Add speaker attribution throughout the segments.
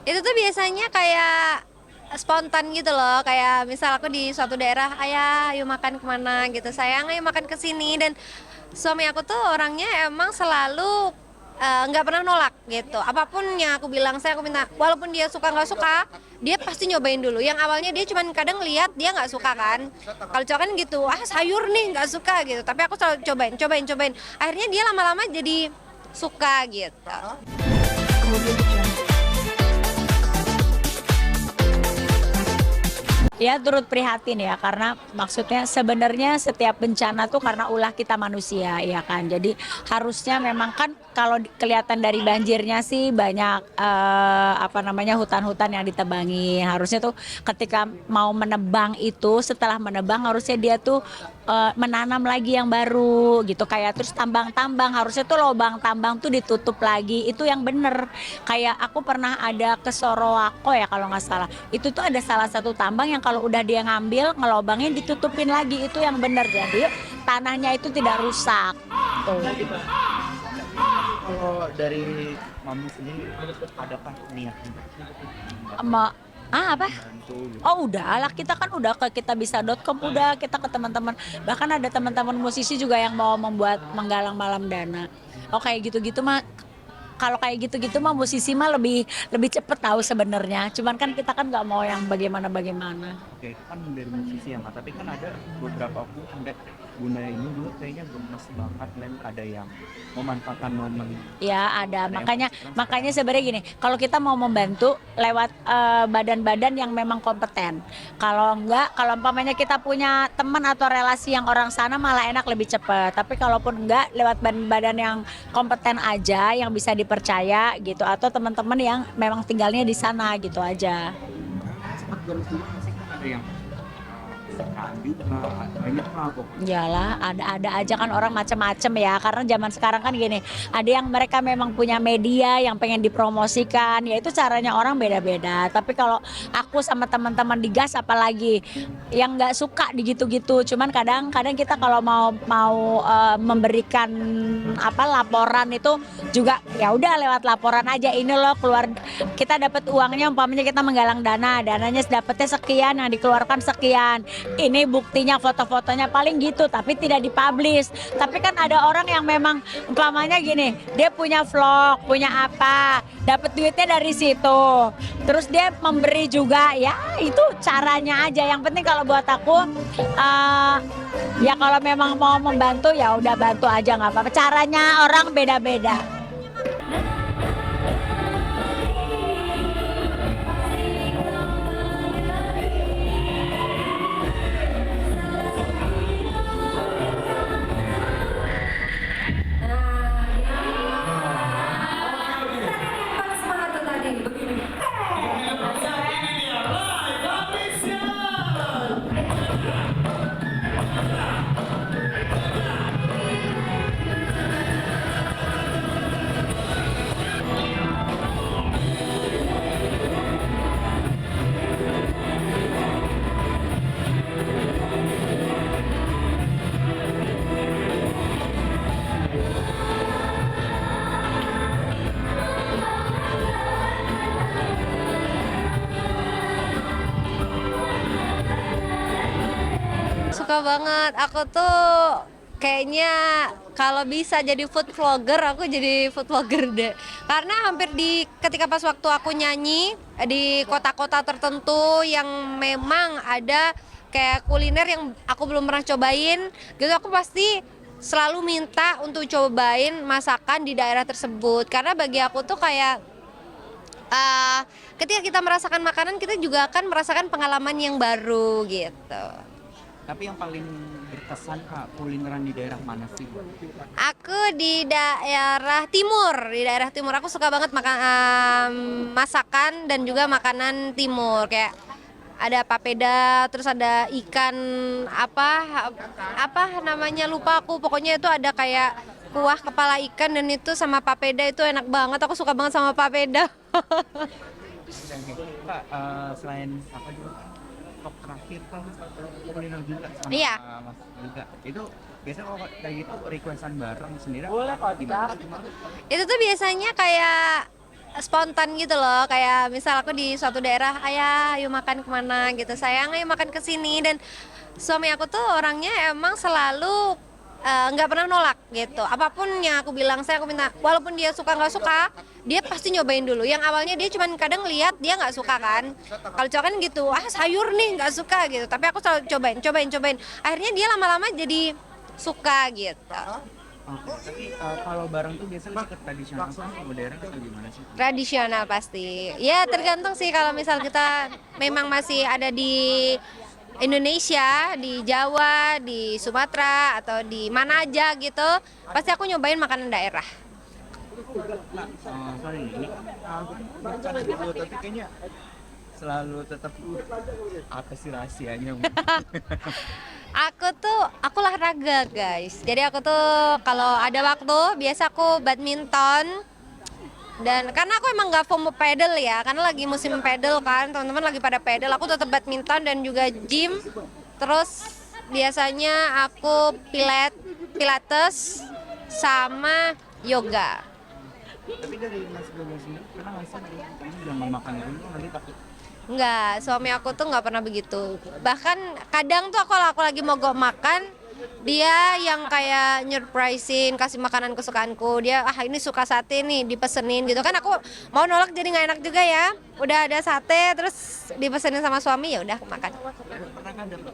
Speaker 1: Itu tuh biasanya kayak spontan gitu loh, kayak misal aku di suatu daerah, ayah ayo makan kemana gitu, sayang ayo makan ke sini. Dan suami aku tuh orangnya emang selalu nggak pernah nolak gitu, apapun yang aku bilang, saya aku minta, walaupun dia suka nggak suka, dia pasti nyobain dulu. Yang awalnya dia cuman kadang lihat dia nggak suka kan, kalau cowok kan gitu, ah sayur nih nggak suka gitu, tapi aku selalu cobain cobain cobain, akhirnya dia lama-lama jadi suka gitu.
Speaker 2: Ya turut prihatin ya, karena maksudnya sebenarnya setiap bencana tuh karena ulah kita manusia ya kan. Jadi harusnya memang kan kalau kelihatan dari banjirnya sih banyak apa namanya hutan-hutan yang ditebangi. Harusnya tuh ketika mau menebang itu, setelah menebang harusnya dia tuh menanam lagi yang baru gitu, kayak terus tambang-tambang harusnya tuh lubang tambang tuh ditutup lagi, itu yang bener. Kayak aku pernah ada ke Sorowako ya kalau nggak salah, itu tuh ada salah satu tambang yang kalau udah dia ngambil ngelobangin ditutupin lagi, itu yang bener, jadi tanahnya itu tidak rusak tuh.
Speaker 3: Kalau dari Mami sendiri, adakah niat untuk
Speaker 2: Sama apa?
Speaker 3: membantu gitu?
Speaker 2: Oh udah lah, kita kan udah ke kitabisa.com, udah kita ke teman-teman, bahkan ada teman-teman musisi juga yang mau membuat menggalang malam dana. Oh kayak gitu-gitu mah, kalau kayak gitu-gitu mah musisi mah lebih lebih cepet tahu sebenarnya. Cuman kan kita kan nggak mau yang bagaimana-bagaimana.
Speaker 3: Oke, itu kan dari musisi ya Kak, tapi kan ada beberapa waktu sampai Bunda ini dulu kayaknya gemes banget dan ada yang memanfaatkan momen
Speaker 2: Ya ada,
Speaker 3: ada yang
Speaker 2: makanya
Speaker 3: sekarang
Speaker 2: makanya sebenarnya gini, kalau kita mau membantu lewat badan-badan yang memang kompeten. Kalau enggak, kalau umpamanya kita punya teman atau relasi yang orang sana malah enak lebih cepat. Tapi kalaupun enggak, lewat badan-badan yang kompeten aja, yang bisa dipercaya gitu, atau teman-teman yang memang tinggalnya di sana gitu aja.
Speaker 3: sempat gemes dulu masih kan ada yang sekarang juga banyak lah pokoknya.
Speaker 2: Iyalah, ada aja kan orang macam-macam ya. Karena zaman sekarang kan gini, ada yang mereka memang punya media yang pengen dipromosikan, ya itu caranya orang beda-beda. Tapi kalau aku sama teman-teman di gas apalagi yang nggak suka digitu-gitu. Cuman kadang-kadang kita kalau mau mau memberikan apa laporan itu juga ya udah lewat laporan aja, ini loh keluar kita dapat uangnya, umpamanya kita menggalang dana, dananya dapatnya sekian, yang dikeluarkan sekian, ini buktinya foto-fotonya, paling gitu, tapi tidak dipublish. Tapi kan ada orang yang memang umpamanya gini, dia punya vlog, punya apa, dapat duitnya dari situ, terus dia memberi juga, ya itu caranya aja. Yang penting kalau buat aku ya kalau memang mau membantu ya udah bantu aja, nggak apa-apa, caranya orang beda-beda.
Speaker 1: Suka banget. Aku tuh kayaknya kalau bisa jadi food vlogger, aku jadi food vlogger deh. Karena hampir di ketika pas waktu aku nyanyi di kota-kota tertentu yang memang ada kayak kuliner yang aku belum pernah cobain, gitu aku pasti selalu minta untuk cobain masakan di daerah tersebut. Karena bagi aku tuh kayak eh, ketika kita merasakan makanan, kita juga akan merasakan pengalaman yang baru gitu.
Speaker 3: Tapi yang paling berkesan Kak, kulineran di daerah mana sih?
Speaker 1: Aku di daerah timur, aku suka banget makan masakan dan juga makanan timur, kayak ada papeda, terus ada ikan apa apa namanya lupa aku, pokoknya itu ada kayak kuah kepala ikan dan itu sama papeda, itu enak banget, aku suka banget sama papeda.
Speaker 3: Kak, selain apa juga top terakhir kan kuliner juga sama
Speaker 1: Iya.
Speaker 3: Mas juga. Itu biasanya kalau kayak gitu requestan bareng sendiri
Speaker 2: Boleh
Speaker 3: apa
Speaker 2: kok,
Speaker 3: gimana?
Speaker 1: Itu tuh biasanya kayak spontan gitu loh, kayak misal aku di suatu daerah, ayah ayo makan kemana gitu, sayang ayo makan ke sini. Dan suami aku tuh orangnya emang selalu nggak pernah nolak gitu, apapun yang aku bilang, aku minta, walaupun dia suka nggak suka, dia pasti nyobain dulu. Yang awalnya dia cuman kadang lihat, dia nggak suka kan, kalau cowok kan gitu, sayur nih nggak suka gitu, tapi aku selalu cobain, akhirnya dia lama-lama jadi suka gitu.
Speaker 3: Oke, tapi kalau barang tuh biasanya lebih ke tradisional kan, modern atau gimana sih?
Speaker 1: Tradisional pasti. Ya tergantung sih, kalau misal kita memang masih ada di Indonesia, di Jawa, di Sumatera atau di mana aja gitu, pasti aku nyobain makanan daerah.
Speaker 3: Sorry, ini bercanda dulu, tapi kayaknya selalu tetap apa sih rahasianya?
Speaker 1: Aku olahraga guys. Jadi aku tuh kalau ada waktu biasa aku badminton. Dan karena aku emang nggak FOMO pedal ya, karena lagi musim pedal kan, teman-teman lagi pada pedal, aku tetap badminton dan juga gym. Terus biasanya aku pilates sama yoga.
Speaker 3: Tapi dari Mas Bobo sendiri pernah nggak sih ini jangan makan dulu nanti takut
Speaker 1: Enggak, suami aku tuh nggak pernah begitu. Bahkan kadang tuh kalau aku lagi mogok makan, dia yang kayak nyurprisein, kasih makanan kesukaanku. Dia, ini suka sate nih, dipesenin gitu kan. Aku mau nolak jadi nggak enak juga ya. Udah ada sate, terus dipesenin sama suami, ya udah makan.
Speaker 3: pernah kan dapat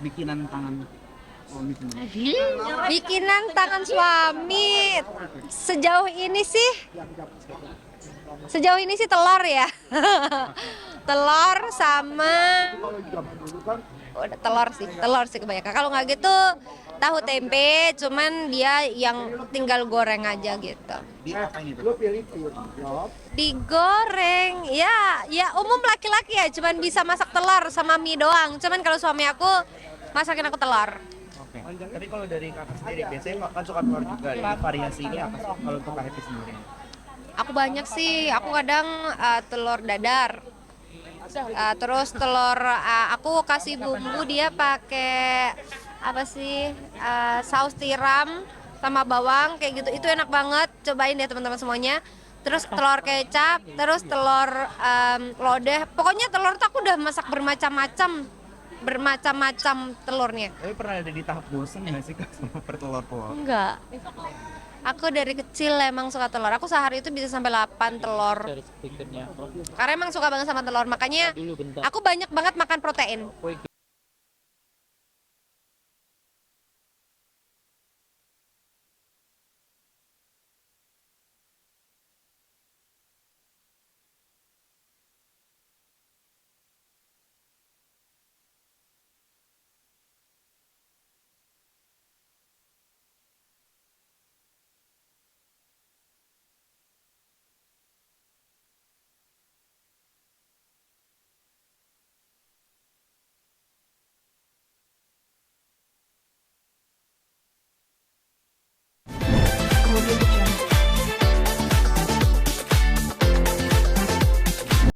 Speaker 3: bikinan tangan suami sendiri?
Speaker 1: Bikinan tangan suami, sejauh ini sih telur ya. Telur sama udah telur sih kebanyakan. Kalau nggak gitu tahu tempe, cuman dia yang tinggal goreng aja gitu.
Speaker 3: Di apa ini tuh?
Speaker 1: Digoreng ya umum laki-laki ya cuman bisa masak telur sama mie doang. Cuman kalau suami aku masakin aku telur.
Speaker 3: Oke. Tapi kalau dari kakak sendiri biasanya kan suka telur juga. Variasi ini apa sih kalau untuk Kak Happy sendiri?
Speaker 1: Aku banyak sih. Aku kadang telur dadar. Terus telur aku kasih bumbu, dia pakai apa sih, saus tiram sama bawang kayak gitu, itu enak banget, cobain deh teman-teman semuanya. Terus telur kecap, terus telur lodeh, pokoknya telur tuh aku udah masak bermacam-macam telurnya.
Speaker 3: Tapi pernah ada di tahap bosen nggak sih Kak sama pertelur telur?
Speaker 1: Enggak, aku dari kecil emang suka telur, aku sehari itu bisa sampai 8 telur karena emang suka banget sama telur, makanya aku banyak banget makan protein.